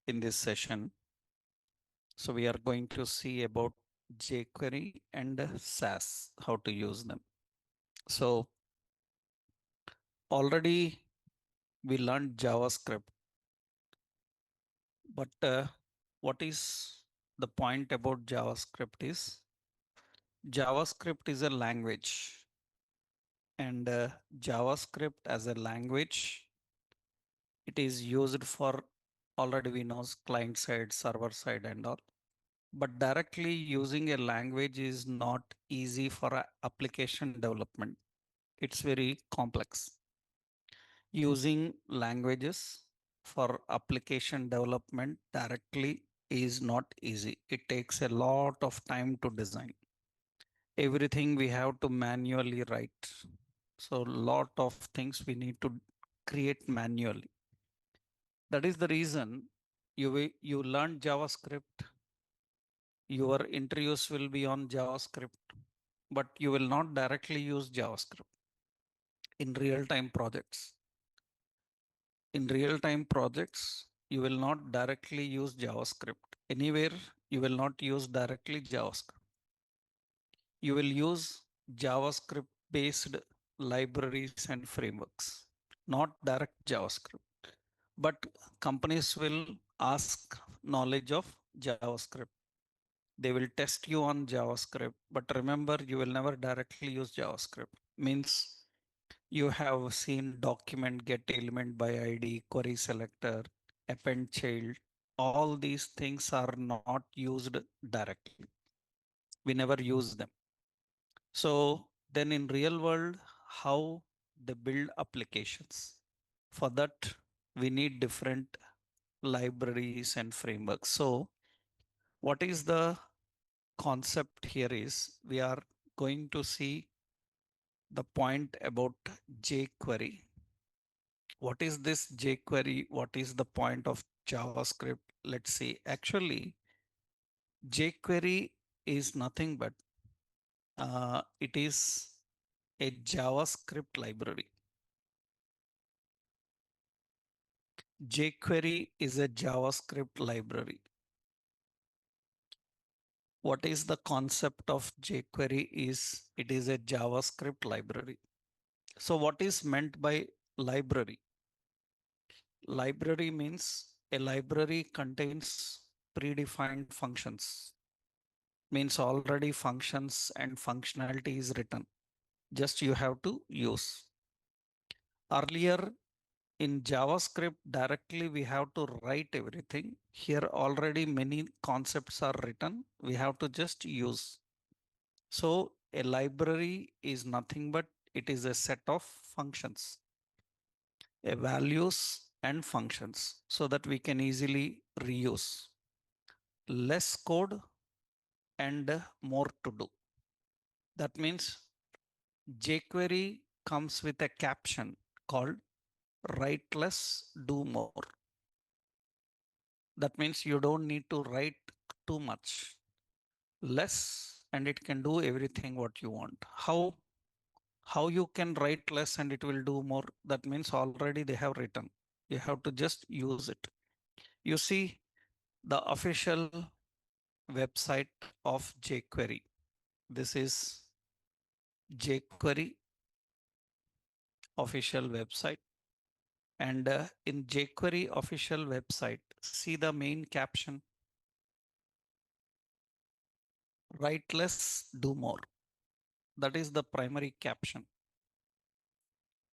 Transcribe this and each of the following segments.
in this session. So we are going to see about jQuery and Sass, how to use them. So already we learned JavaScript, but what is the point about JavaScript is JavaScript is a language, and JavaScript as a language, it is used for already we know client side, server side and all. But directly using a language is not easy for application development. It's very complex. Using languages for application development directly is not easy. It takes a lot of time to design. Everything we have to manually write. So lot of things we need to create manually. That is the reason you learn JavaScript. Your interviews will be on JavaScript, but you will not directly use JavaScript in real-time projects. In real-time projects, you will not directly use JavaScript. Anywhere, you will not use directly JavaScript. You will use JavaScript-based libraries and frameworks, not direct JavaScript. But companies will ask knowledge of JavaScript. They will test you on JavaScript, but remember, you will never directly use JavaScript. Means you have seen document get element by ID, query selector, append child. All these things are not used directly. We never use them. So then in real world, how they build applications? For that, we need different libraries and frameworks. So what is the concept here is we are going to see the point about jQuery. What is this jQuery? What is the point of JavaScript? Let's see. Actually, jQuery is nothing but it is a JavaScript library. jQuery is a JavaScript library. What is the concept of jQuery is it is a JavaScript library. So what is meant by library? Library means a library contains predefined functions. Means already functions and functionality is written. Just you have to use. Earlier in JavaScript directly we have to write everything. Here already many concepts are written. We have to just use. So a library is nothing but it is a set of functions, a values and functions so that we can easily reuse. Less code and more to do. That means jQuery comes with a caption called write less, do more. That means you don't need to write too much, less, and it can do everything what you want. How you can write less and it will do more? That means already they have written. You have to just use it. You see the official website of jQuery. This is jQuery official website. And in jQuery official website, see the main caption, write less, do more. That is the primary caption.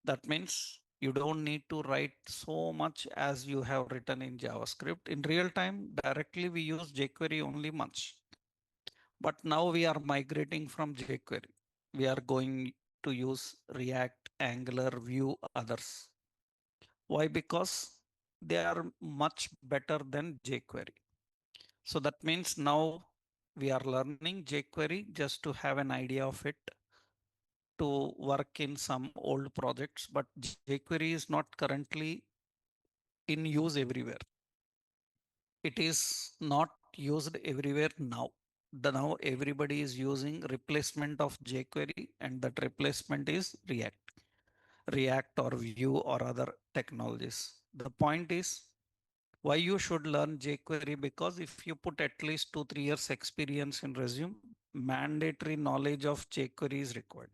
That means you don't need to write so much as you have written in JavaScript. In real time, directly we use jQuery only much. But now we are migrating from jQuery. We are going to use React, Angular, Vue, others. Why? Because they are much better than jQuery. So that means now we are learning jQuery just to have an idea of it, to work in some old projects, but jQuery is not currently in use everywhere. It is not used everywhere now. Now everybody is using replacement of jQuery, and that replacement is React, React or Vue or other technologies. The point is Why you should learn jQuery? Because if you put at least 2 3 years experience in resume, mandatory knowledge of jQuery is required.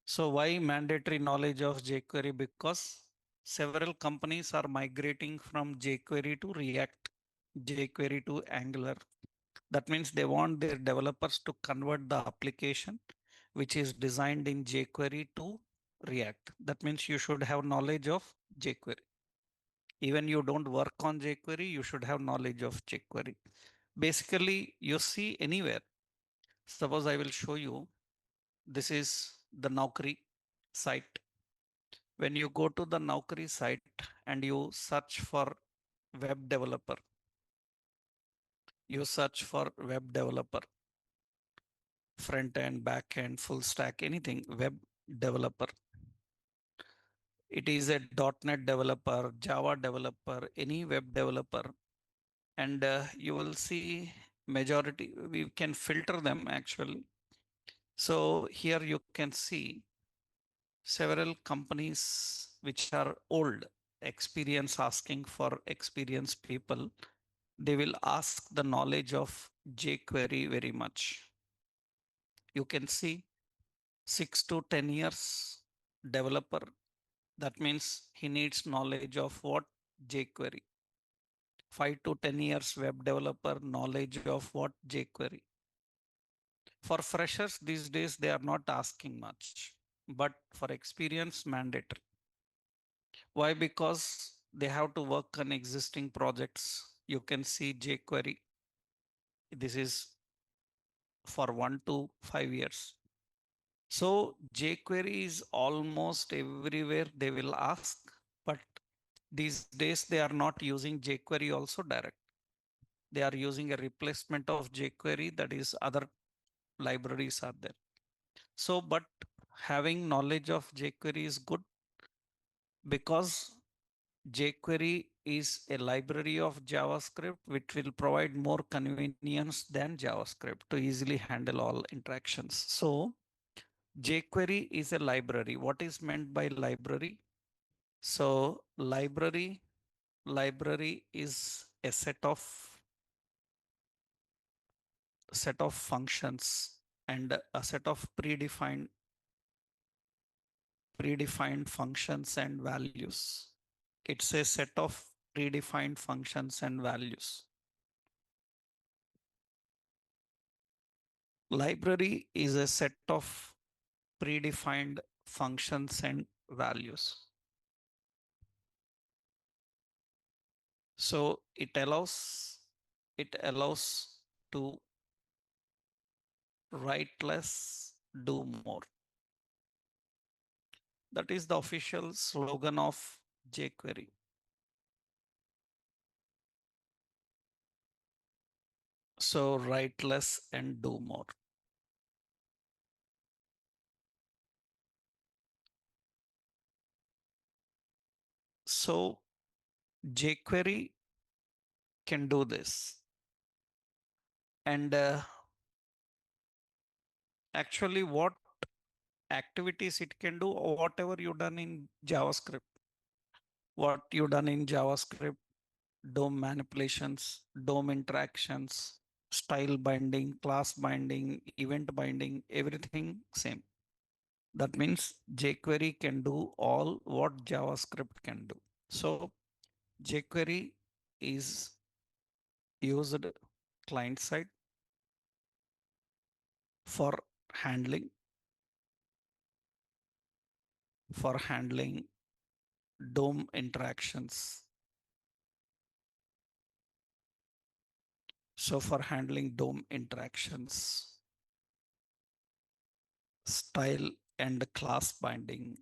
So why mandatory knowledge of jQuery? Because several companies are migrating from jQuery to React, jQuery to Angular. That means they want their developers to convert the application which is designed in jQuery to React. That means you should have knowledge of jQuery. Even you don't work on jQuery, you should have knowledge of jQuery. Basically, you see anywhere. Suppose I will show you. This is the Naukri site. When you go to the Naukri site and you search for web developer, you search for web developer, front end, back end, full stack, anything, web developer. It is a .NET developer, Java developer, any web developer, and you will see majority. We can filter them actually. So here you can see several companies which are old, experience asking for experienced people. They will ask the knowledge of jQuery very much. You can see 6 to 10 years developer. That means he needs knowledge of what? jQuery. 5 to 10 years web developer, knowledge of what? jQuery. For freshers these days, they are not asking much, but for experience, mandatory. Why? Because they have to work on existing projects. You can see jQuery. This is for 1 to 5 years. So jQuery is almost everywhere they will ask, but these days they are not using jQuery also direct. They are using a replacement of jQuery, that is other libraries are there. So, but having knowledge of jQuery is good because jQuery is a library of JavaScript which will provide more convenience than JavaScript to easily handle all interactions. So jQuery is a library. What is meant by library? So library is a set of functions and a set of predefined functions and values. It's a set of predefined functions and values. Library is a set of predefined functions and values. So it allows to write less, do more. That is the official slogan of jQuery. So write less and do more. So jQuery can do this. And actually, what activities it can do, or whatever you done in JavaScript, what you done in JavaScript, DOM manipulations, DOM interactions, style binding, class binding, event binding, everything same. That means jQuery can do all what JavaScript can do. So jQuery is used client side for handling for handling DOM interactions. So for handling DOM interactions, style and class binding.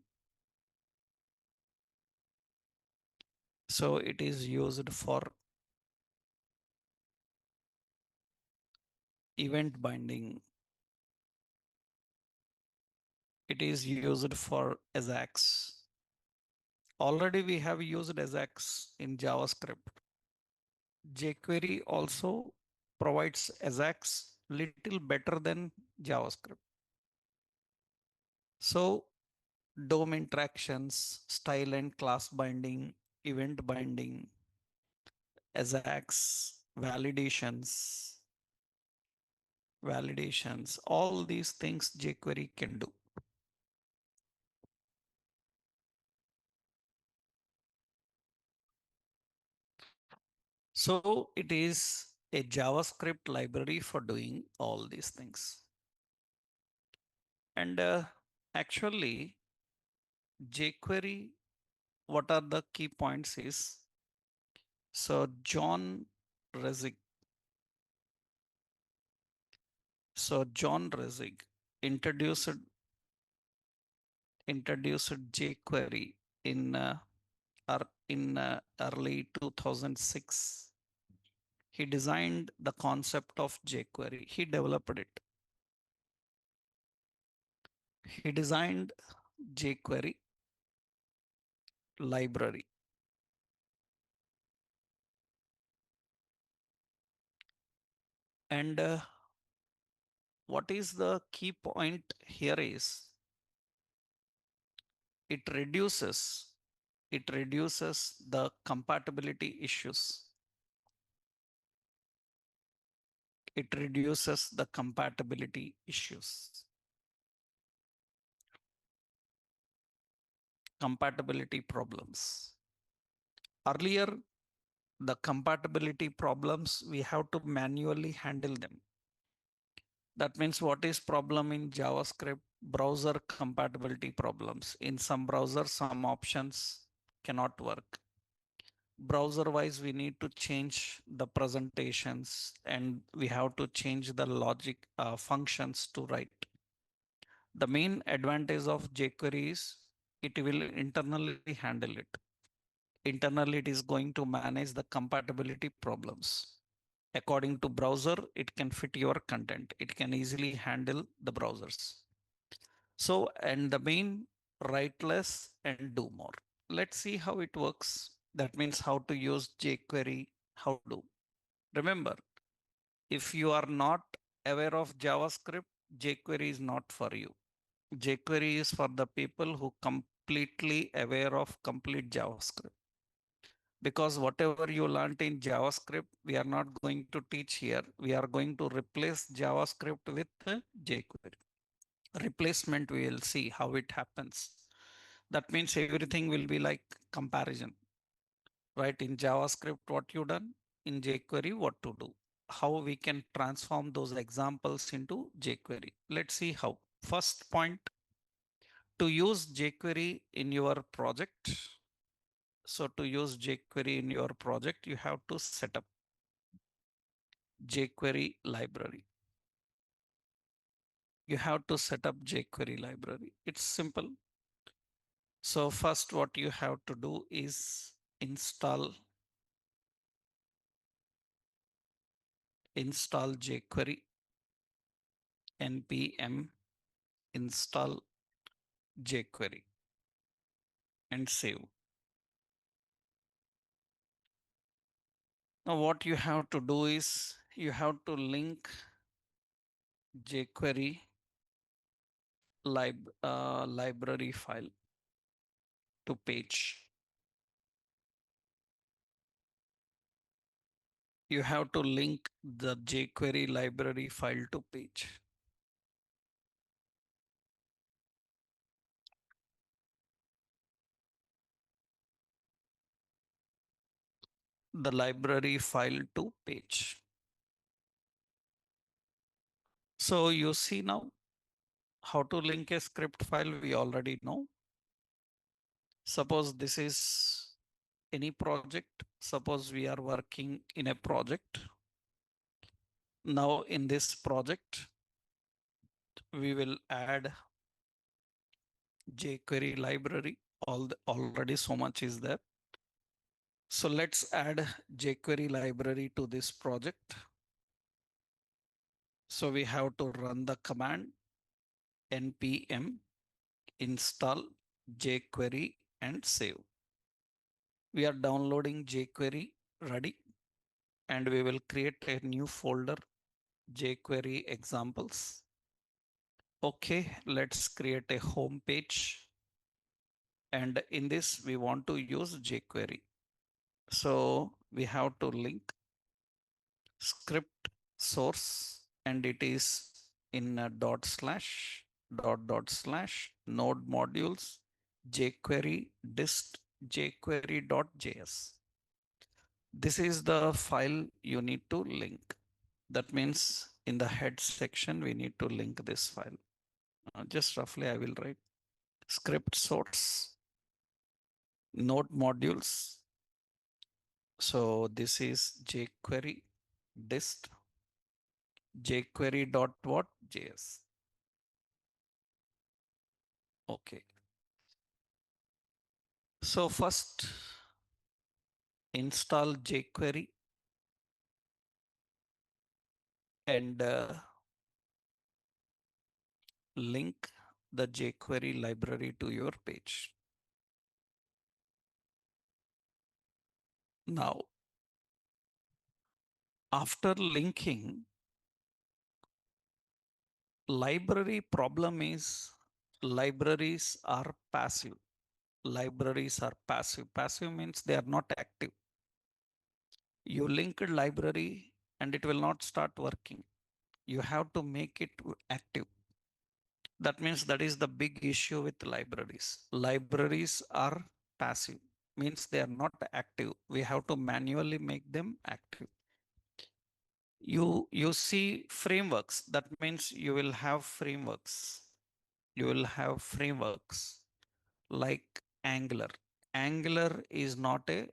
So it is used for event binding. It is used for Ajax. Already we have used Ajax in JavaScript. jQuery also provides Ajax little better than JavaScript. So DOM interactions, style and class binding, event binding, ASACs, validations, all these things jQuery can do. So it is a JavaScript library for doing all these things. And actually, jQuery, what are the key points is, so Resig, John Resig introduced jQuery in early 2006. He designed the concept of jQuery. He developed it. He designed jQuery library. And what is the key point here is it reduces the compatibility issues. It reduces the compatibility issues. Compatibility problems. Earlier, the compatibility problems, we have to manually handle them. That means what is problem in JavaScript? Browser compatibility problems. In some browsers, some options cannot work. Browser wise, we need to change the presentations and we have to change the logic functions to write. The main advantage of jQuery is it will internally handle it. Internally, it is going to manage the compatibility problems. According to browser, it can fit your content. It can easily handle the browsers. So, and the main, write less and do more. Let's see how it works. That means how to use jQuery, how to do. Remember, if you are not aware of JavaScript, jQuery is not for you. jQuery is for the people who completely aware of complete JavaScript. Because whatever you learned in JavaScript, we are not going to teach here. We are going to replace JavaScript with jQuery. Replacement, we will see how it happens. That means everything will be like comparison, right? In JavaScript, what you done, in jQuery, what to do, how we can transform those examples into jQuery. Let's see how. First point, to use jQuery in your project. So to use jQuery in your project, you have to set up jQuery library. You have to set up jQuery library. It's simple. So first what you have to do is install jQuery npm install jQuery and save. Now what you have to do is you have to link jQuery library file to page. You have to link the jQuery library file to page. The library file to page. So you see now how to link a script file, we already know. Suppose this is any project. Suppose we are working in a project. Now in this project, we will add jQuery library. Already so much is there. So let's add jQuery library to this project. So we have to run the command npm install jQuery and save. We are downloading jQuery ready, and we will create a new folder jQuery examples. Okay, let's create a home page. And in this, we want to use jQuery. So we have to link script source, and it is in a dot slash node modules jQuery dist jQuery.js. This is the file you need to link. That means in the head section, we need to link this file. Just roughly, I will write script source, node modules. So this is jQuery dist jQuery dot what JS. Okay. So first install jQuery and link the jQuery library to your page. Now, after linking, library problem is libraries are passive. Libraries are passive. Passive means they are not active. You link a library and it will not start working. You have to make it active. That means that is the big issue with libraries. Libraries are passive, means they are not active. We have to manually make them active. You see frameworks. That means you will have frameworks. You will have frameworks like Angular. Angular is not a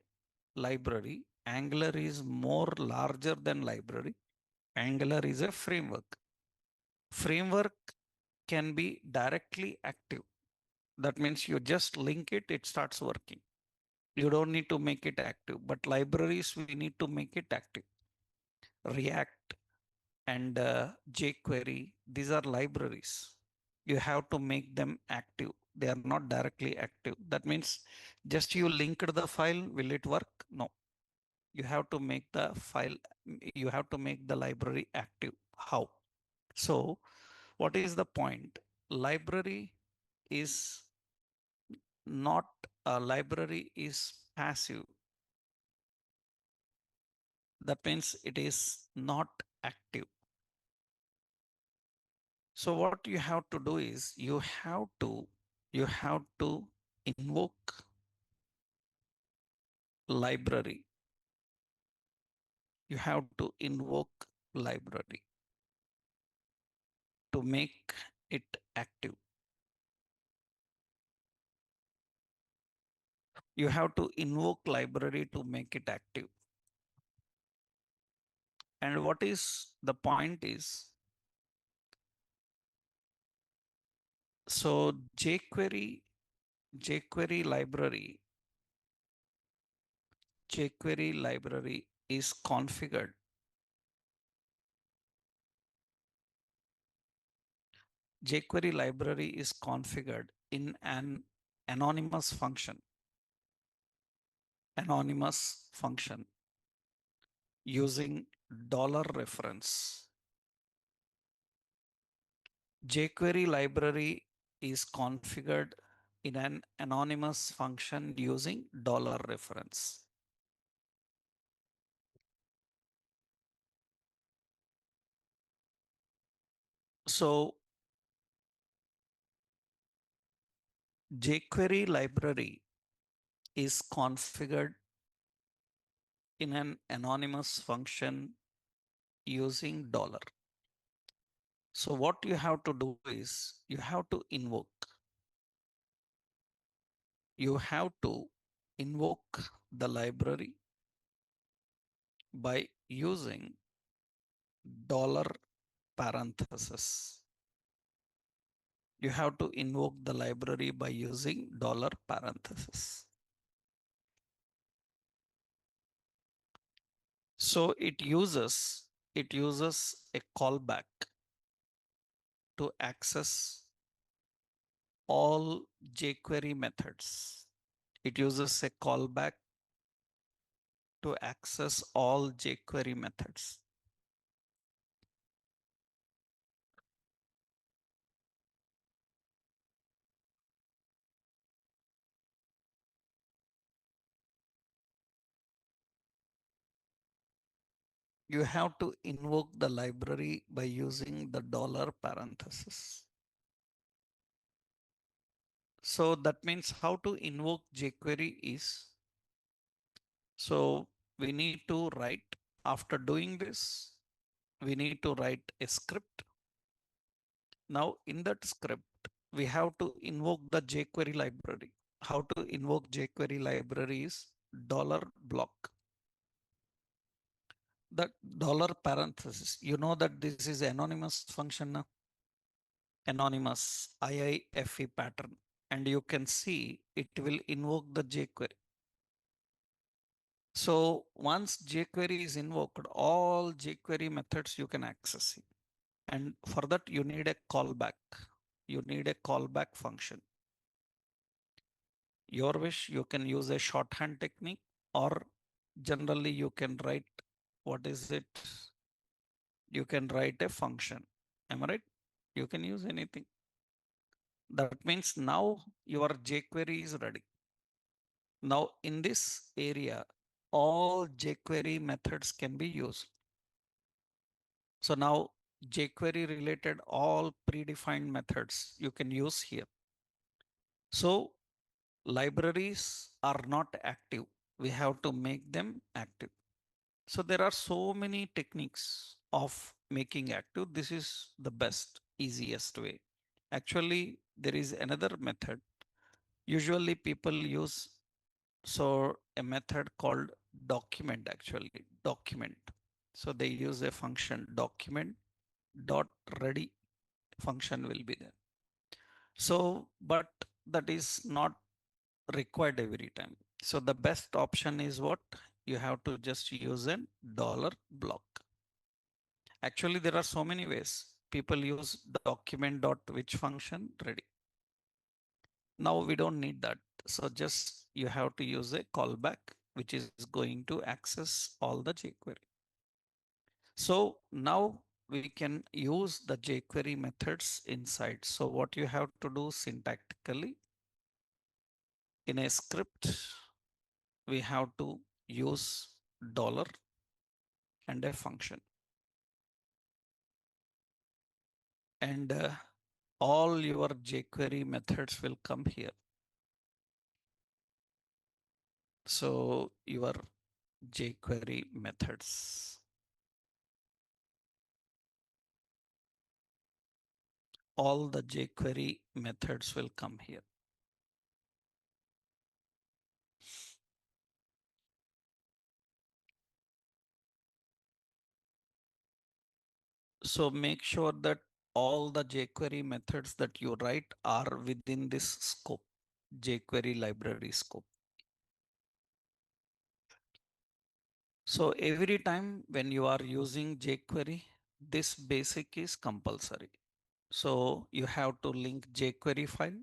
library. Angular is more larger than library. Angular is a framework. Framework can be directly active. That means you just link it, it starts working. You don't need to make it active, but libraries, we need to make it active. React and jQuery, these are libraries. You have to make them active. They are not directly active. That means just you linked the file, will it work? No. You have to make the file, you have to make the library active. How? So what is the point? Library is not a library is passive. That means it is not active. So what you have to do is you have to invoke library. You have to invoke library to make it active. You have to invoke library to make it active. And what is the point is, so jQuery library is configured. jQuery library is configured in an anonymous function. Anonymous function using $reference. jQuery library is configured in an anonymous function using $reference. So jQuery library is configured in an anonymous function using $. So what you have to do is you have to invoke the library by using dollar parenthesis. You have to invoke the library by using dollar parenthesis. So it uses a callback to access all jQuery methods. It uses a callback to access all jQuery methods. you have to invoke the library by using the dollar parenthesis. So that means how to invoke jQuery is, so we need to write, after doing this, we need to write a script. Now in that script, we have to invoke the jQuery library. How to invoke jQuery library is dollar block. The dollar parenthesis, you know that this is anonymous function now, anonymous IIFE pattern, and you can see it will invoke the jQuery. So once jQuery is invoked, all jQuery methods you can access it. And for that, you need a callback. You need a callback function. Your wish, you can use a shorthand technique, or generally you can write, what is it? You can write a function. Am I right? You can use anything. That means now your jQuery is ready. Now in this area, all jQuery methods can be used. So now jQuery related all predefined methods you can use here. So libraries are not active. We have to make them active. So there are so many techniques of making active. This is the best, easiest way. Actually, there is another method. Usually people use, so a method called document, actually document. So they use a function document dot ready function will be there. So, but that is not required every time. So the best option is what? You have to just use a dollar block. Actually, there are so many ways. People use document dot which function ready. Now we don't need that. So just you have to use a callback, which is going to access all the jQuery. So now we can use the jQuery methods inside. So what you have to do syntactically in a script, we have to use dollar and a function. And all your jQuery methods will come here. So your jQuery methods, all the jQuery methods will come here. So make sure that all the jQuery methods that you write are within this scope, jQuery library scope. So every time when you are using jQuery, this basic is compulsory. So you have to link jQuery file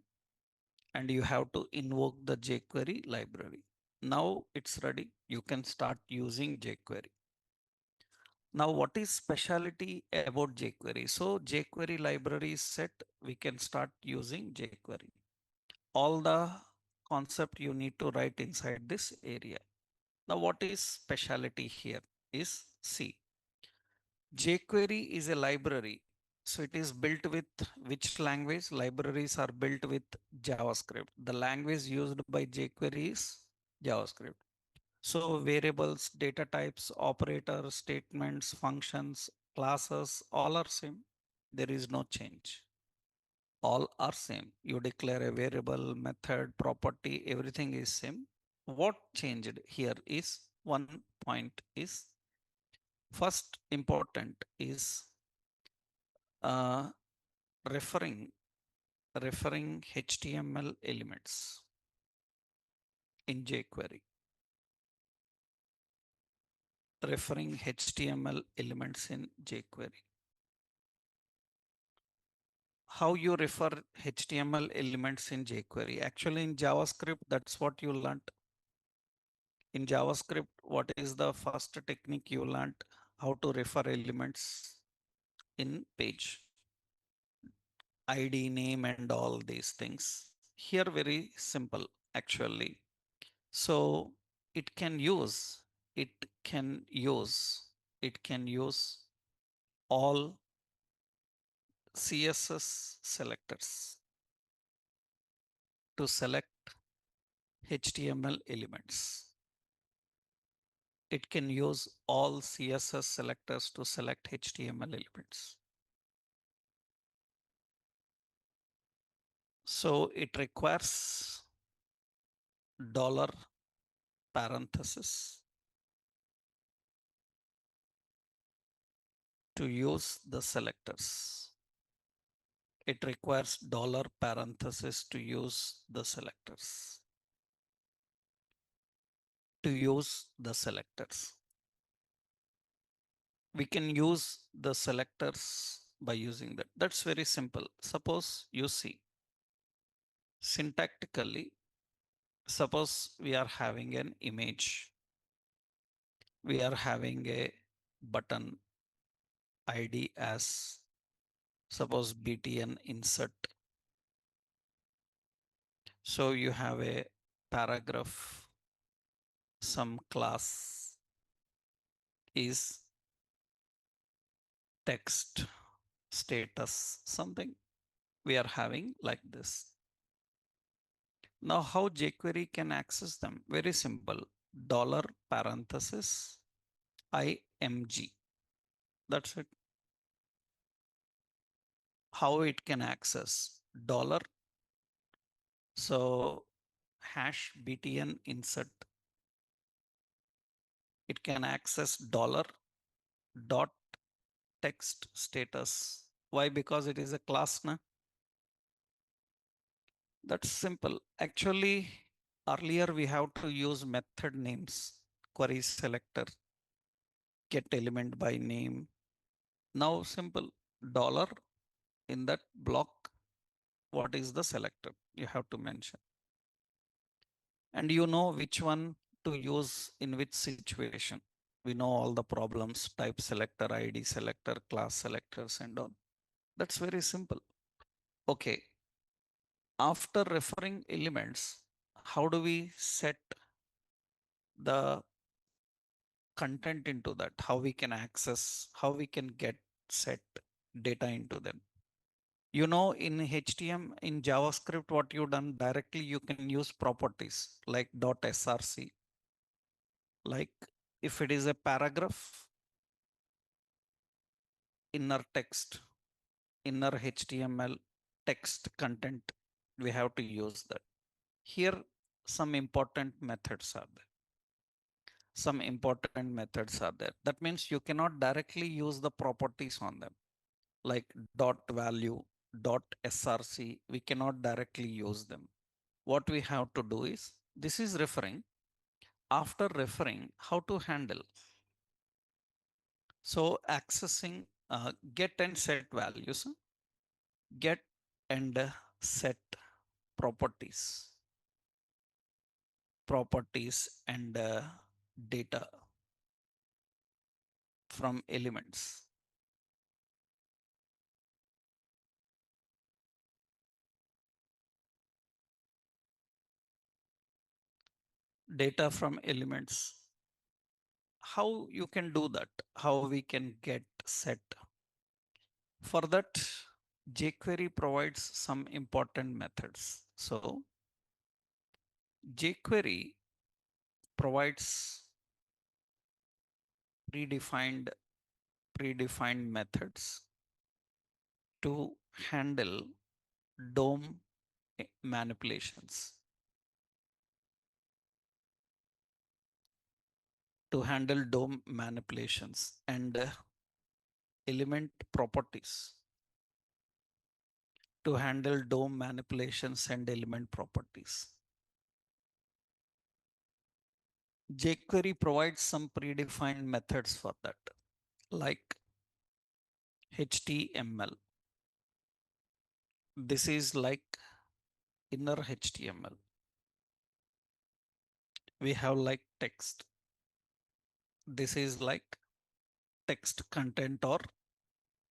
and you have to invoke the jQuery library. Now it's ready. You can start using jQuery. Now, what is specialty about jQuery? So jQuery library is set. We can start using jQuery. All the concept you need to write inside this area. Now, what is specialty here is C. jQuery is a library. So it is built with which language? Libraries are built with JavaScript. The language used by jQuery is JavaScript. So variables, data types, operators, statements, functions, classes, all are same. There is no change. All are same. You declare a variable, method, property, everything is same. What changed here is one point is first important is uh, referring HTML elements in jQuery. Referring HTML elements in jQuery. How you refer HTML elements in jQuery? Actually, in JavaScript, that's what you learned. In JavaScript, what is the first technique you learned? How to refer elements in page. ID, name, and all these things. Here, very simple, actually. So it can use it can use all CSS selectors to select HTML elements. It can use all CSS selectors to select HTML elements. So it requires dollar parenthesis to use the selectors. It requires dollar parenthesis to use the selectors. To use the selectors. We can use the selectors by using that. That's very simple. Suppose you see syntactically, suppose we are having an image. We are having a button ID as suppose btn insert. So you have a paragraph, some class is text status something we are having like this. Now how jQuery can access them? Very simple. Dollar parenthesis img. That's it. How it can access dollar. So hash btn insert. It can access dollar dot text status. Why? Because it is a class. Na? That's simple. Actually, earlier we have to use method names, query selector, get element by name. Now simple dollar in that block, what is the selector? You have to mention. And you know which one to use in which situation. We know all the problems, type selector, ID selector, class selectors and all. That's very simple. Okay. After referring elements, how do we set the content into that? How we can access, how we can get set data into them? You know, in HTML, in JavaScript, what you done directly, you can use properties like .src. Like if it is a paragraph, inner text, inner HTML text content, we have to use that. Here, some important methods are there. Some important methods are there. That means you cannot directly use the properties on them. Like dot value, dot src, we cannot directly use them. What we have to do is, this is referring, after referring, how to handle. So accessing get and set values, get and set properties, properties and data from elements. Data from elements. How you can do that? How we can get set? For that, jQuery provides some important methods. So jQuery provides predefined methods to handle DOM manipulations. To handle DOM manipulations and element properties. To handle DOM manipulations and element properties. jQuery provides some predefined methods for that, like HTML. This is like inner HTML. We have like text. This is like text content or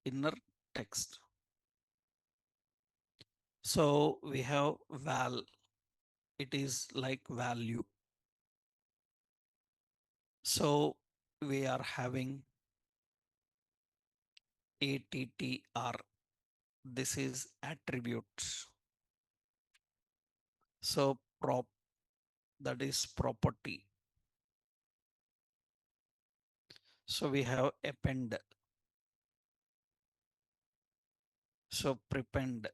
inner text. So we have val. It is like value. So we are having attr. This is attributes. So prop, that is property. So we have append. So prepend.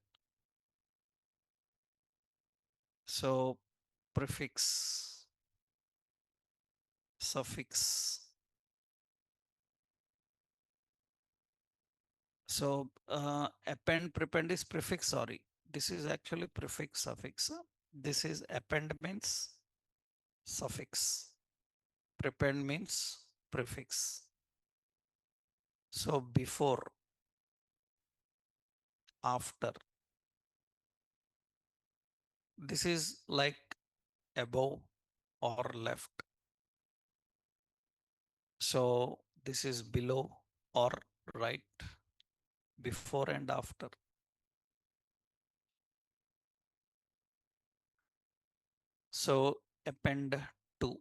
So prefix, suffix. So append, prepend is prefix. Sorry, this is actually prefix, suffix. This is append means suffix. Prepend means prefix. So before, after. This is like above or left. So this is below or right, before and after. So append to,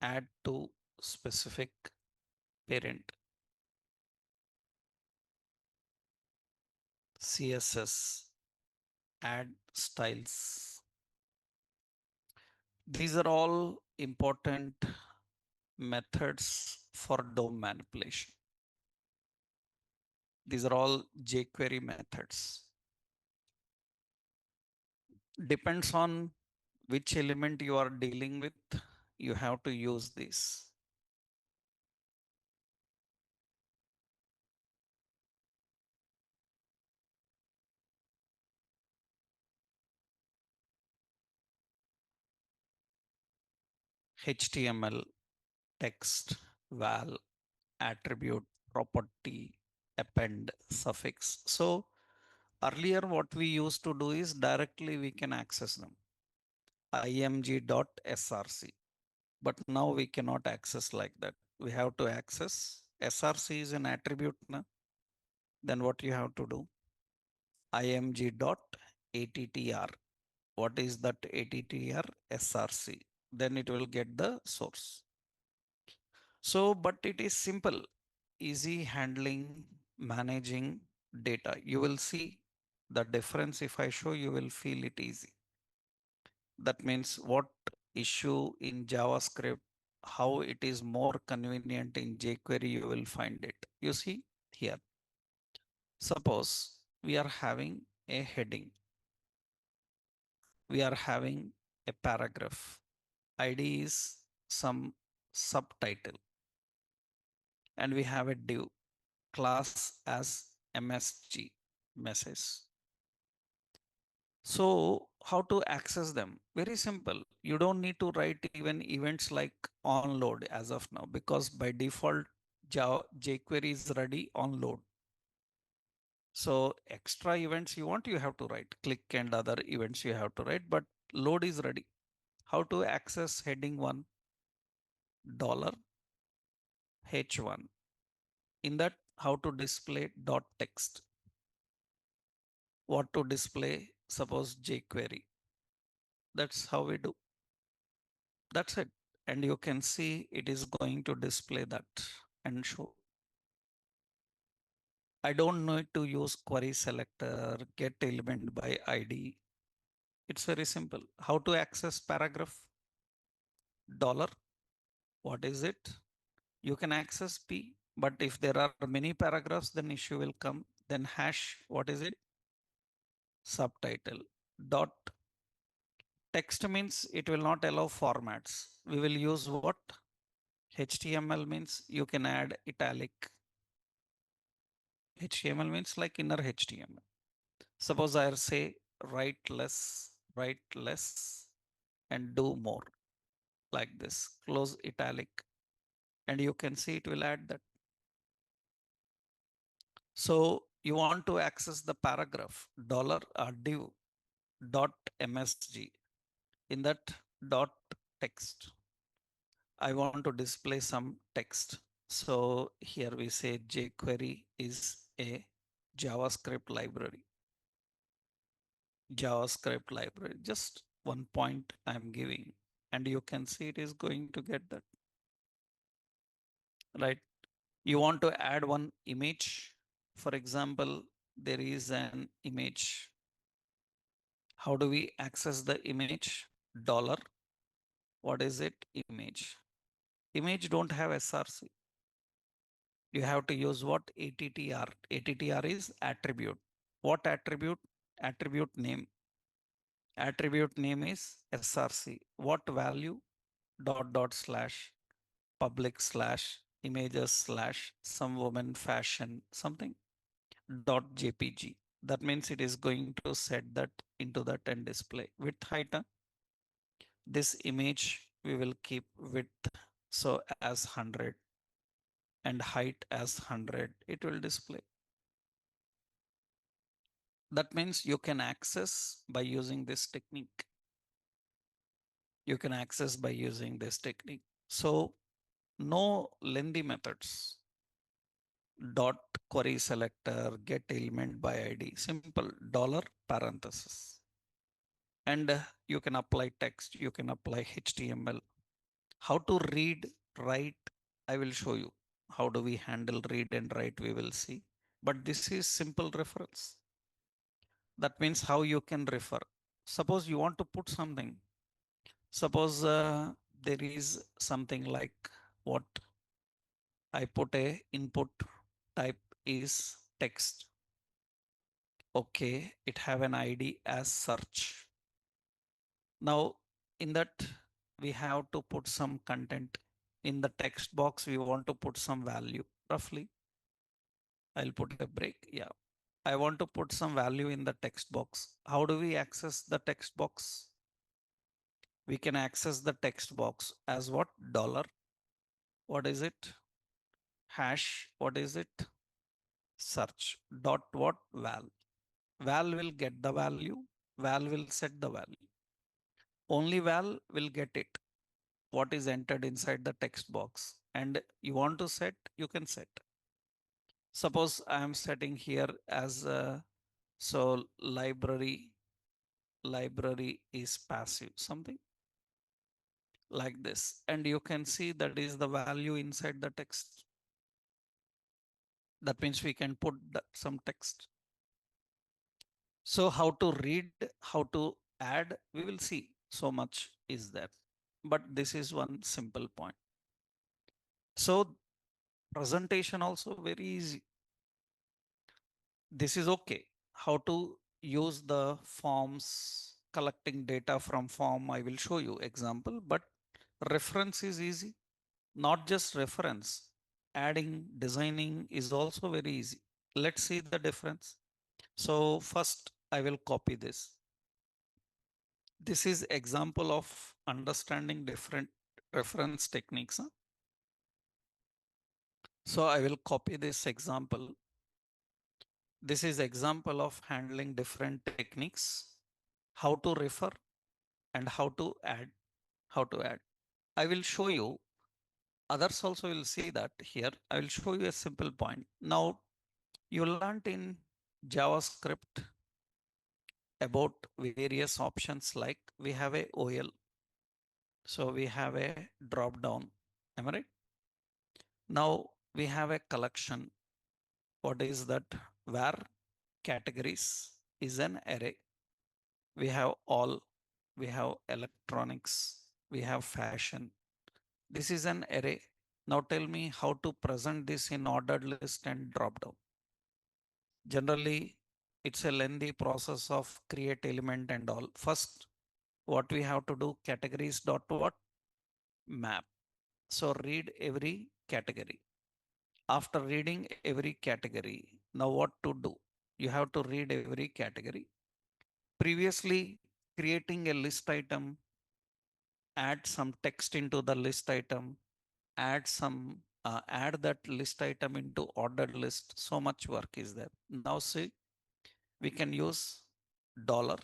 add to specific parent. CSS, add styles. These are all important methods for DOM manipulation. These are all jQuery methods. Depends on which element you are dealing with, you have to use this. HTML, text, val, attribute, property, append, suffix. So earlier what we used to do is directly we can access them. img.src. But now we cannot access like that. We have to access. SRC is an attribute. Na? Then what you have to do? img.attr. What is that attr? SRC. Then it will get the source. So, but it is simple, easy handling, managing data. You will see the difference. If I show, you will feel it easy. That means what issue in JavaScript, how it is more convenient in jQuery, you will find it. You see here, suppose we are having a heading, we are having a paragraph, ID is some subtitle, and we have a div class as MSG, message. So how to access them? Very simple. You don't need to write even events like onload as of now, because by default jQuery is ready on load. So extra events you want, you have to write click and other events you have to write, but load is ready. How to access heading one? Dollar $H1. In that, how to display dot text? What to display? Suppose jQuery. That's how we do. That's it. And you can see it is going to display that and show. I don't need to use query selector, get element by ID. It's very simple. How to access paragraph? Dollar. What is it? You can access P, but if there are many paragraphs, then issue will come. Then hash, what is it? Subtitle. Dot text means it will not allow formats. We will use what? HTML means you can add italic. HTML means like inner HTML. Suppose I say write less and do more like this, close italic, and you can see it will add that. So you want to access the paragraph dollar div dot msg. In that dot text, I want to display some text. So here we say jQuery is a JavaScript library. JavaScript library, just one point I'm giving, and you can see it is going to get that. right? You want to add one image. For example, there is an image. How do we access the image? Dollar. What is it? Image. Image don't have src. You have to use what? attr. Attr is attribute. What attribute? Attribute name. Attribute name is src. What value? Dot dot slash public slash images slash some woman fashion something dot jpg. That means it is going to set that into that and display. Width height, this image we will keep width so as 100 and height as 100. It will display. That means you can access by using this technique. You can access by using this technique. So no lengthy methods. Dot query selector, get element by id, simple dollar parenthesis. And you can apply text, you can apply html. How to read, write, I will show you. How do we handle read and write, we will see. But this is simple reference. That means how you can refer. Suppose you want to put something. Suppose there is something like what I put a input type is text. Okay, it have an ID as search. Now in that we have to put some content. In the text box we want to put some value roughly. I'll put a break. Yeah. I want to put some value in the text box. How do we access the text box? We can access the text box as what? Dollar. What is it? Hash. What is it? Search. Dot what? Val. Val will get the value. Val will set the value. Only val will get it. What is entered inside the text box. And you want to set, you can set. Suppose I am setting here as so library is passive, something like this. And you can see that is the value inside the text. That means we can put some text. So how to read, how to add, we will see. So much is there. But this is one simple point. So presentation also very easy. This is okay. How to use the forms, collecting data from form, I will show you example, but reference is easy. Not just reference, adding, designing is also very easy. Let's see the difference. So first I will copy this. This is example of understanding different reference techniques. Huh? So I will copy this example. This is example of handling different techniques, how to refer and how to add, how to add. I will show you, others also will see that here. I will show you a simple point. Now you learned in JavaScript about various options like we have a OL. So we have a drop down. Am I right? Now we have a collection. What is that? Where categories is an array. We have all, we have electronics, we have fashion. This is an array. Now tell me how to present this in ordered list and drop down. Generally, it's a lengthy process of create element and all. First, what we have to do, categories dot what? Map. So read every category. After reading every category, now what to do? You have to read every category. Previously, creating a list item, add some text into the list item, add that list item into ordered list. So much work is there. Now see, we can use dollar.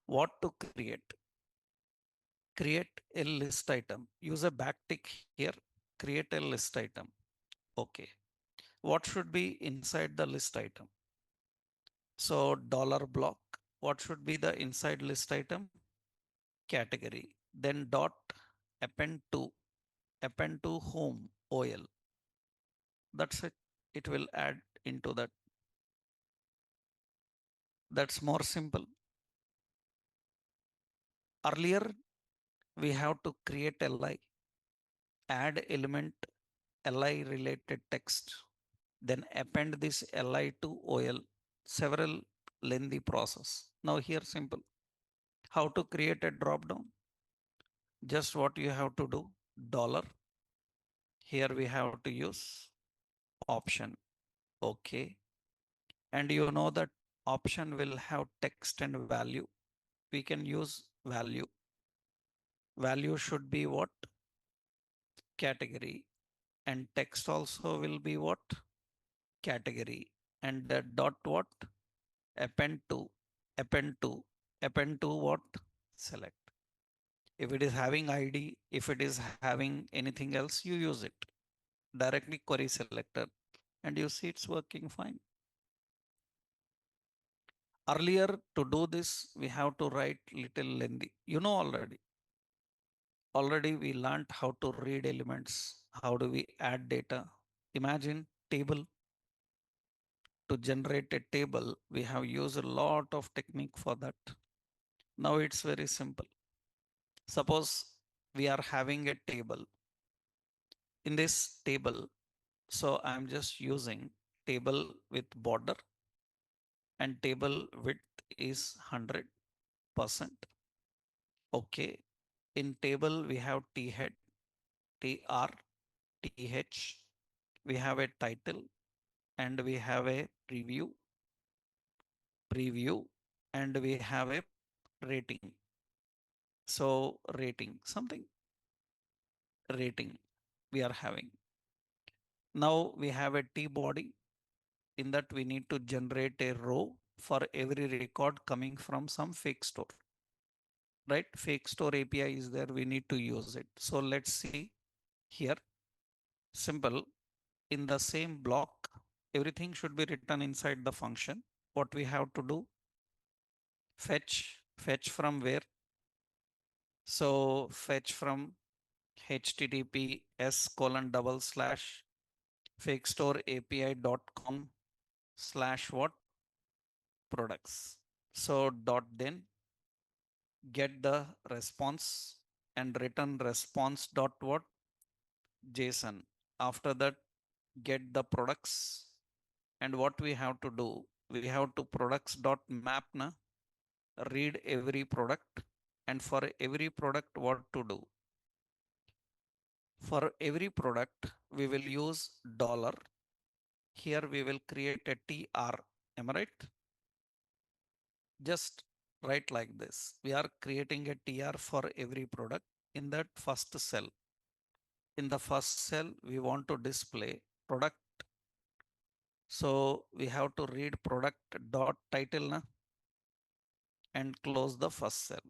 What to create? Create a list item. Use a backtick here. Create a list item. Okay. What should be inside the list item? So dollar block. What should be the inside list item? Category. Then dot append to whom? oil. That's it. It will add into that. That's more simple. Earlier, we have to create li, add element li related text, then append this li to OL, several lengthy process. Now here simple. How to create a drop down? Just what you have to do, dollar. Here we have to use option. Okay. And you know that option will have text and value. We can use value. Value should be what? Category. And text also will be what? Category. And that dot what? Append to, append to, append to what? Select. If it is having ID, if it is having anything else, you use it. Directly query selector and you see it's working fine. Earlier to do this, we have to write little lengthy. You know already. Already we learned how to read elements. How do we add data? Imagine table. To generate a table, we have used a lot of technique for that. Now it's very simple. Suppose we are having a table. In this table, so I'm just using table with border and table width is 100%. Okay. In table, we have T head, TR, TH. We have a title and we have a preview, and we have a rating. So rating, rating we are having. Now we have a T body. In that we need to generate a row for every record coming from some fake store, right? Fake store API is there. We need to use it. So let's see here. Simple. In the same block, everything should be written inside the function. What we have to do? Fetch from where? So fetch from https colon double slash fake store api.com slash what? Products. So dot then get the response and return response dot what? JSON. After that, get the products, and what we have to do? We have to products dot map na read every product, and for every product what to do? For every product we will use dollar. Here we will create a TR. Am I right? Just write like this. We are creating a TR for every product. In that first cell, in the first cell we want to display product. So we have to read product dot title na, and close the first cell.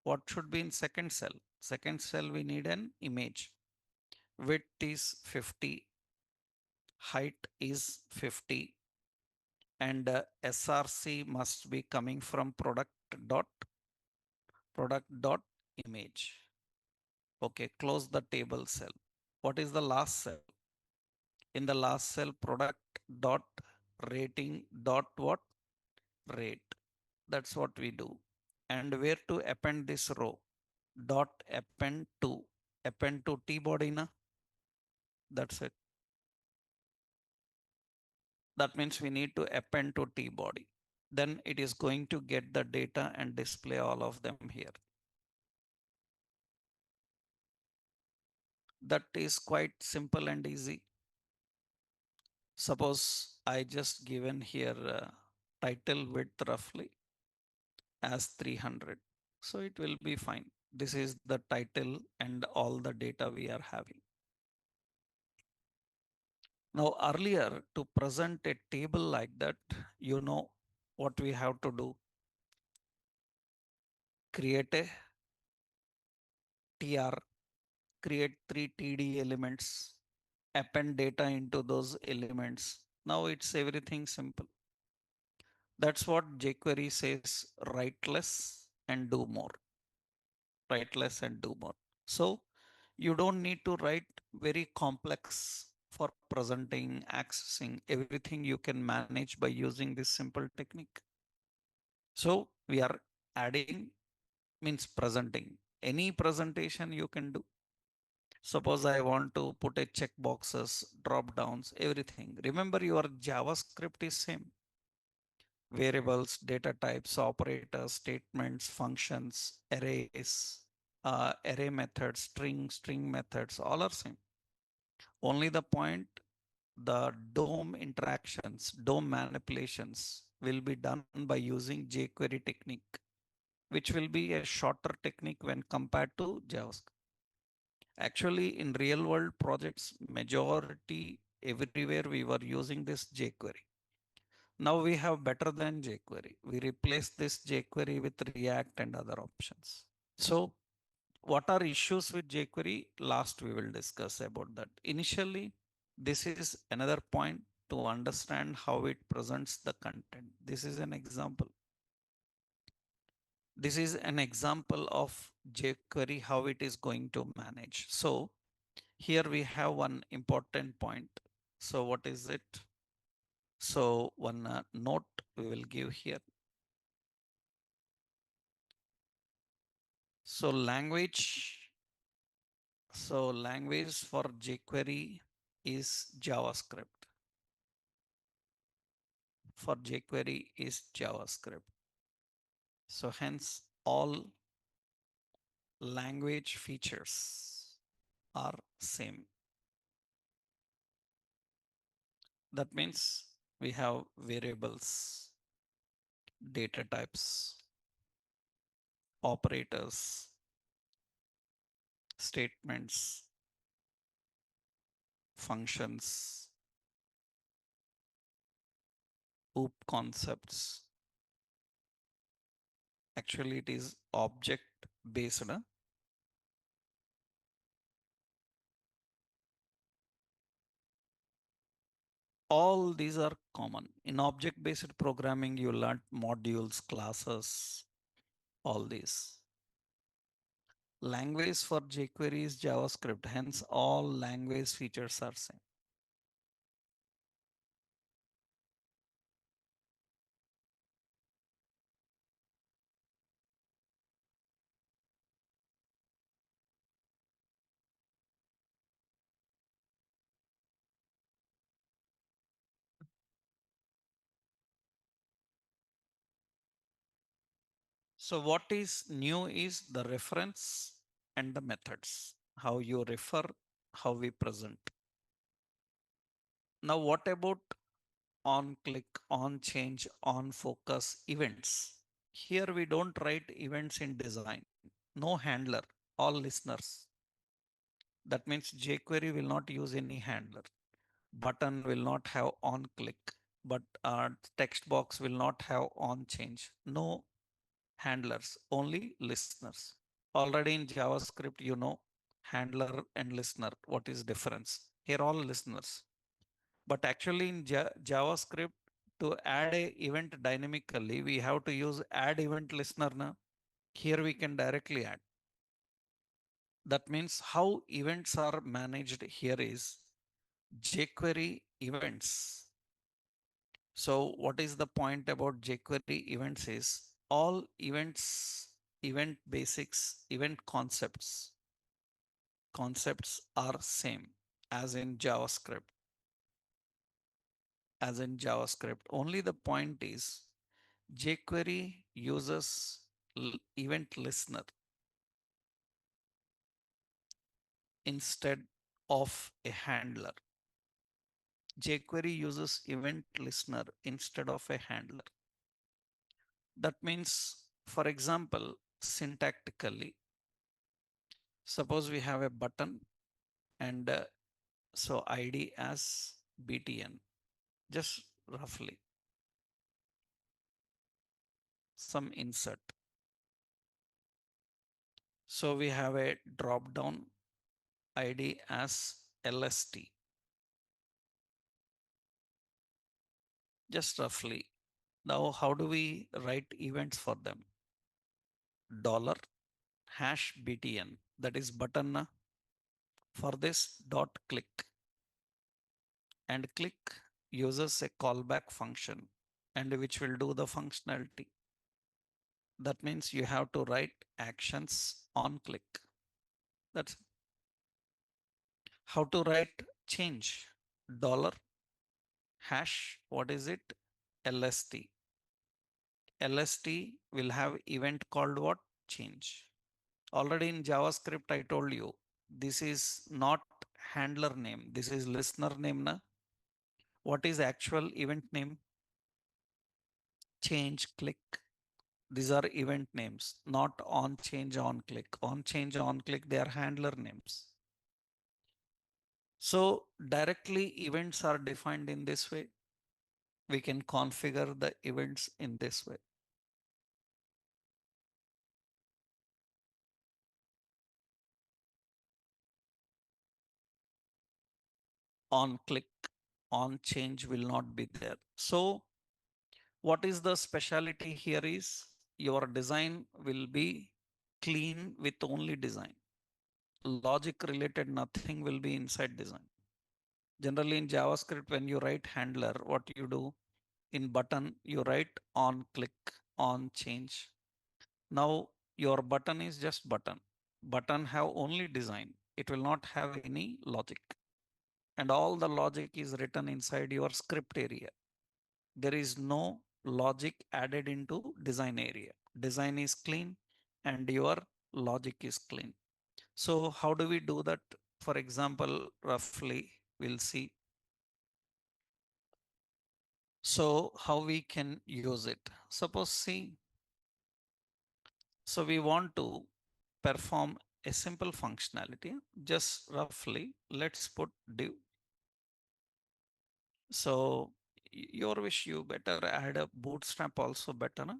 What should be in second cell? Second cell we need an image. Width is 50, height is 50, and src must be coming from product dot image. Okay, close the table cell. What is the last cell? In the last cell, product dot rating dot what? Rate. That's what we do. And where to append this row? Dot append to T body na. That's it. That means we need to append to T body. Then it is going to get the data and display all of them here. That is quite simple and easy. Suppose I just given here title width roughly as 300. So it will be fine. This is the title and all the data we are having. Now earlier to present a table like that, you know what we have to do? Create a TR, create 3 TD elements, append data into those elements. Now it's everything simple. That's what jQuery says, write less and do more. Write less and do more. So You don't need to write very complex for presenting, accessing everything you can manage by using this simple technique. So we are adding means presenting. Any presentation you can do. Suppose I want to put a check boxes, drop downs, everything. Remember your JavaScript is same. Variables, data types, operators, statements, functions, arrays, array methods, string methods, all are same. Only the point, the DOM interactions, DOM manipulations will be done by using jQuery technique, which will be a shorter technique when compared to JavaScript. Actually, in real world projects, majority everywhere we were using this jQuery. Now we have better than jQuery. We replace this jQuery with React and other options. So what are issues with jQuery? Last we will discuss about that. Initially, this is another point to understand how it presents the content. This is an example. This is an example of jQuery, how it is going to manage. So here we have one important point. So what is it? So one note we will give here. So language for jQuery is JavaScript. For jQuery is JavaScript. So hence all language features are same. That means we have variables, data types, operators, statements, functions, OOP concepts. Actually, it is object based. All these are common. In object based programming, you learn modules, classes, all these. Language for jQuery is JavaScript, hence all language features are same. So what is new is the reference and the methods, how you refer, how we present. Now what about on click, on change, on focus events? Here we don't write events in design. No handler, all listeners. That means jQuery will not use any handler. Button will not have on click, but text box will not have on change. No handlers, only listeners. Already in JavaScript, you know handler and listener. What is difference? Here all listeners. But actually in JavaScript, to add a event dynamically, we have to use add event listener now. Here we can directly add. That means how events are managed here is jQuery events. So what is the point about jQuery events is all events, event basics, event concepts are same as in JavaScript. As in JavaScript, only the point is jQuery uses event listener instead of a handler. jQuery uses event listener instead of a handler. That means, for example, syntactically, suppose we have a button and so ID as BTN, just roughly some insert. So we have a drop down ID as LST, just roughly. Now, how do we write events for them? Dollar hash BTN, that is button. For this, dot click, and click uses a callback function and which will do the functionality. That means you have to write actions on click. That's how to write change dollar hash. What is it? LST. LST will have event called what? Change. Already in JavaScript, I told you this is not handler name. This is listener name. Na? What is actual event name? Change click. These are event names, not on change on click. On change on click, they are handler names. So directly events are defined in this way. We can configure the events in this way. On click, on change will not be there. So what is the speciality here is your design will be clean with only design. Logic related, nothing will be inside design. Generally in JavaScript, when you write handler, what you do in button, you write on click, on change. Now your button is just button. Button have only design. It will not have any logic. And all the logic is written inside your script area. There is no logic added into design area. Design is clean and your logic is clean. So how do we do that? For example, roughly we'll see. So how we can use it? Suppose see, so we want to perform a simple functionality. Just roughly, let's put div. So your wish, you better add a bootstrap also better. Na?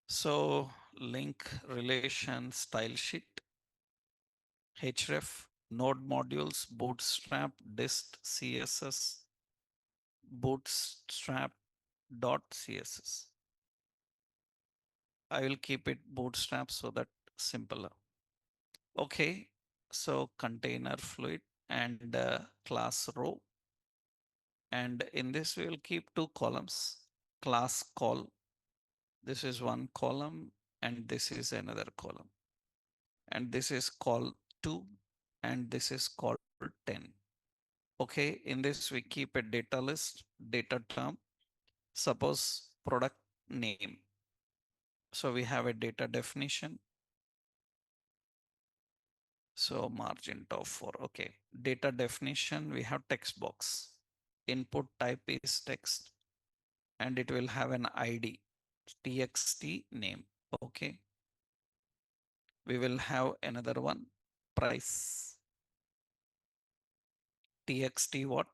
So link relation style sheet, href, node modules, bootstrap, dist, css, bootstrap dot css. I will keep it bootstrap so that simpler. Okay, so container fluid and class row. And in this, we will keep two columns. Class call. This is one column and this is another column. And this is call 2 and this is called 10. Okay, in this we keep a data list, data term. Suppose product name. So we have a data definition. So margin top 4. Okay. Data definition, we have text box. Input type is text and it will have an ID, txt name. Okay. We will have another one, price, txt what?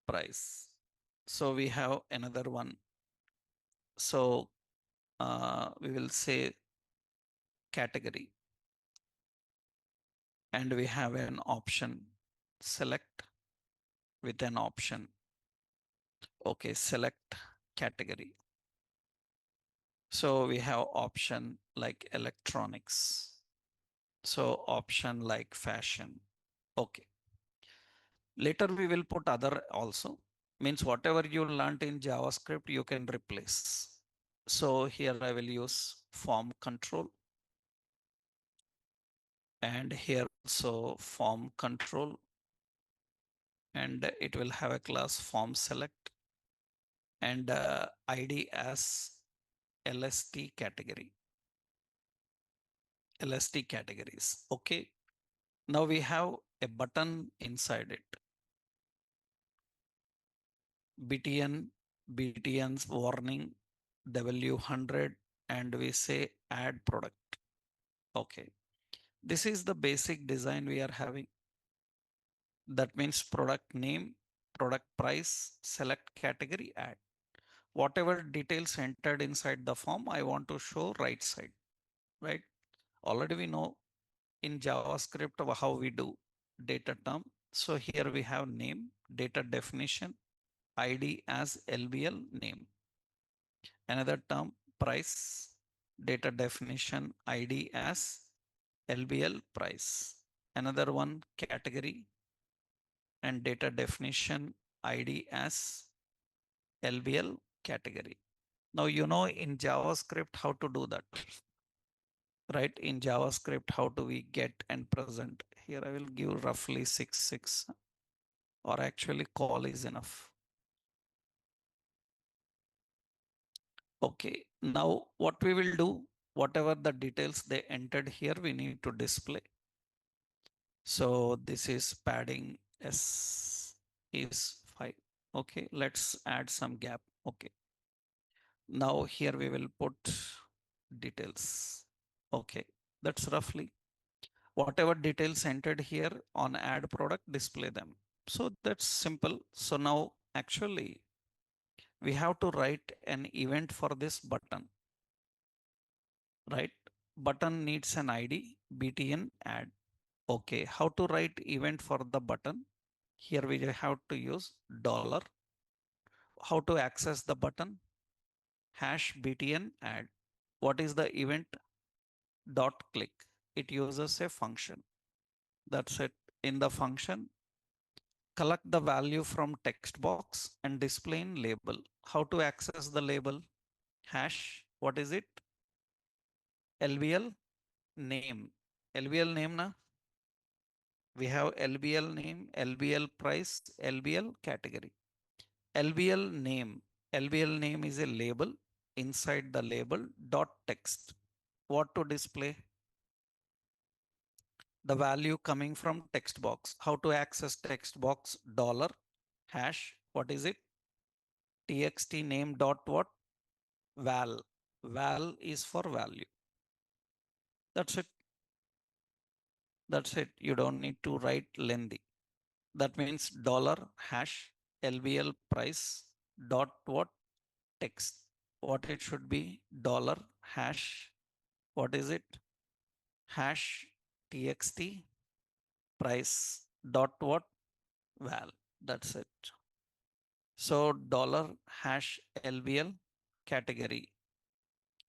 Price. So we have another one. So we will say category and we have an option select with an option. Okay, select category. So we have option like electronics. So option like fashion. Okay. Later we will put other also. Means whatever you learned in JavaScript, you can replace. So here I will use form control. And here also form control. And it will have a class form select and ID as LST category. LST categories. Okay. Now we have a button inside it. BTN's warning W100 and we say add product. Okay. This is the basic design we are having. That means product name, product price, select category, add. Whatever details entered inside the form, I want to show right side, right? Already we know in JavaScript how we do data term. So here we have name, data definition, ID as LBL name. Another term price, data definition, ID as LBL price. Another one category and data definition ID as LBL category. Now you know in JavaScript how to do that, right? In JavaScript, how do we get and present? Here I will give roughly 6 or actually call is enough. Okay, now what we will do, whatever the details they entered here, we need to display. So this is padding S is 5. Okay, let's add some gap. Okay, now here we will put details. Okay, that's roughly whatever details entered here on add product, display them. So that's simple. So now actually we have to write an event for this button, right? Button needs an ID, btn add. Okay, how to write event for the button? Here we have to use dollar. How to access the button? Hash btn add. What is the event? Dot click. It uses a function. That's it. In the function, collect the value from text box and display in label. How to access the label? Hash. What is it? LBL name. LBL name na? We have LBL name, LBL price, LBL category. LBL name. LBL name is a label. Inside the label dot text. What to display? The value coming from text box. How to access text box? Dollar hash. What is it? Txt name dot what? Val. Val is for value. That's it. That's it. You don't need to write lengthy. That means dollar hash LBL price dot what? Text. What it should be? Dollar hash. What is it? Hash txt price dot what? Val. That's it. So dollar hash LBL category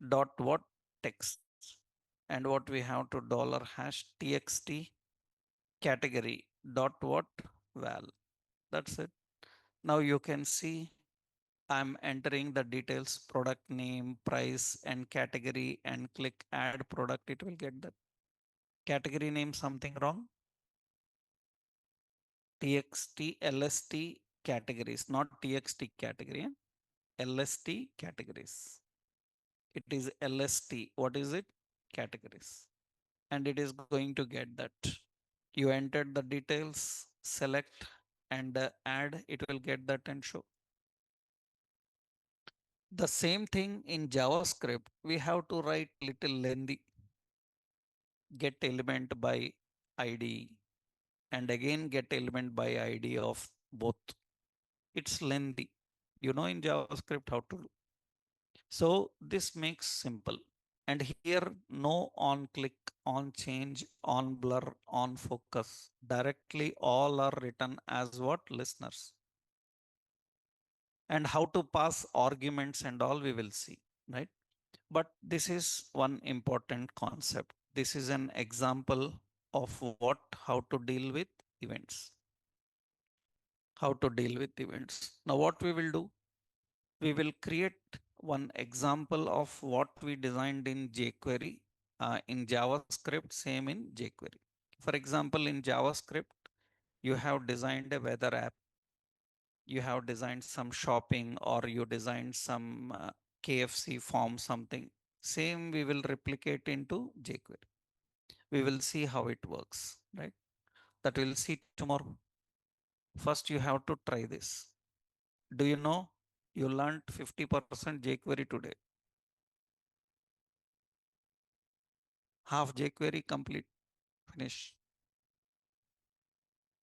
dot what? Text. And what we have to dollar hash txt category dot what? Val. That's it. Now you can see I'm entering the details, product name, price, and category, and click add product. It will get that category name. Something wrong? TXT, LST categories, not TXT category. LST categories. It is LST. What is it? Categories. And it is going to get that. You entered the details, select and add. It will get that and show. The same thing in JavaScript, we have to write little lengthy, get element by ID and again get element by ID of both. It's lengthy. You know in JavaScript how to do. So this makes simple. And here no on click, on change, on blur, on focus. Directly all are written as what? Listeners. And how to pass arguments and all we will see, right? But this is one important concept. This is an example of what, how to deal with events. How to deal with events. Now what we will do? We will create one example of what we designed in jQuery in JavaScript, same in jQuery. For example, in JavaScript, you have designed a weather app, you have designed some shopping, or you designed some KFC form, something. Same we will replicate into jQuery. We will see how it works, right? That we'll see tomorrow. First, you have to try this. Do you know you learned 50% jQuery today? Half jQuery complete, finish,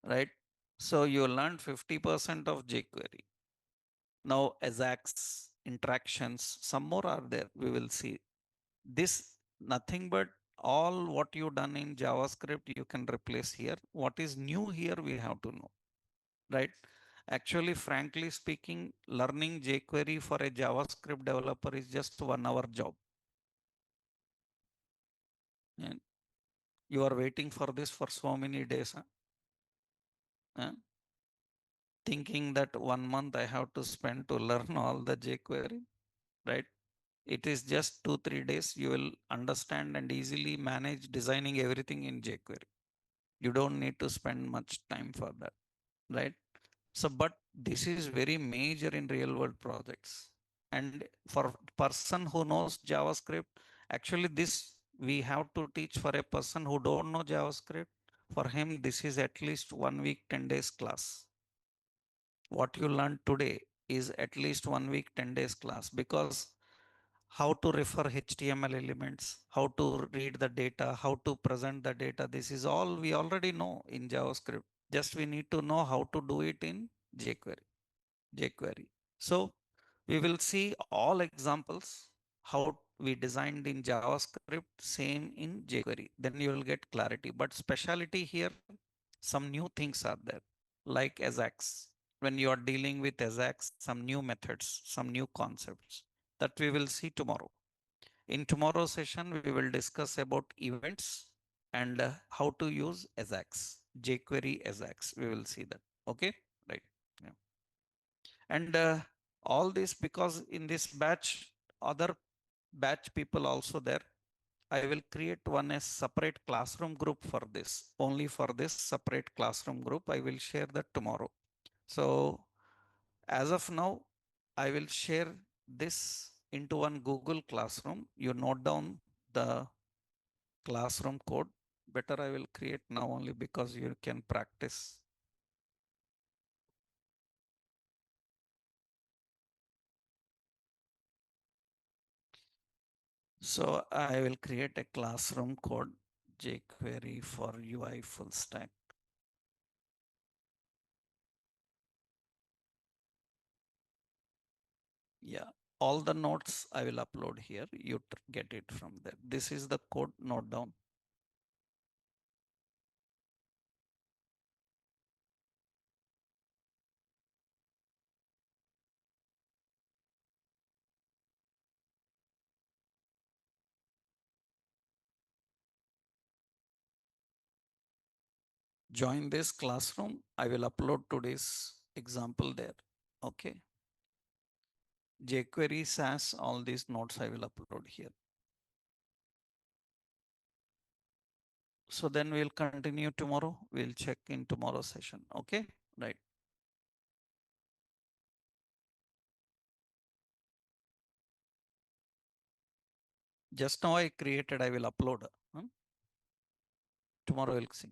right? So you learned 50% of jQuery. Now Ajax interactions, some more are there. We will see this, nothing but all what you done in JavaScript, you can replace here. What is new here, we have to know, right? Actually, frankly speaking, learning jQuery for a JavaScript developer is just 1 hour job. And You are waiting for this for so many days, huh? Huh? Thinking that 1 month I have to spend to learn all the jQuery, right? It is just 2-3 days. You will understand and easily manage designing everything in jQuery. You don't need to spend much time for that, right? So, but this is very major in real world projects. And for person who knows JavaScript, actually this we have to teach for a person who don't know JavaScript. For him, this is at least 1 week, 10 days class. What you learn today is at least 1 week, 10 days class, because how to refer HTML elements, how to read the data, how to present the data. This is all we already know in JavaScript. Just we need to know how to do it in jQuery. So we will see all examples how we designed in JavaScript, same in jQuery. Then you will get clarity. But specialty here, some new things are there, like Ajax. When you are dealing with Ajax, some new methods, some new concepts that we will see tomorrow. In tomorrow's session, we will discuss about events and how to use Ajax, jQuery Ajax. We will see that. Okay, right. Yeah. And all this because in this batch, other batch people also there. I will create one as separate classroom group for this. Only for this separate classroom group, I will share that tomorrow. So as of now, I will share this into one Google Classroom. You note down the classroom code. Better I will create now only because you can practice. So I will create a classroom code jQuery for UI full stack. Yeah, all the notes I will upload here. You get it from there. This is the code, note down. Join this classroom. I will upload today's example there. Okay. jQuery Sass, all these notes I will upload here. So then we'll continue tomorrow. We'll check in tomorrow's session. Okay. Right. Just now I created, I will upload. Tomorrow we'll see.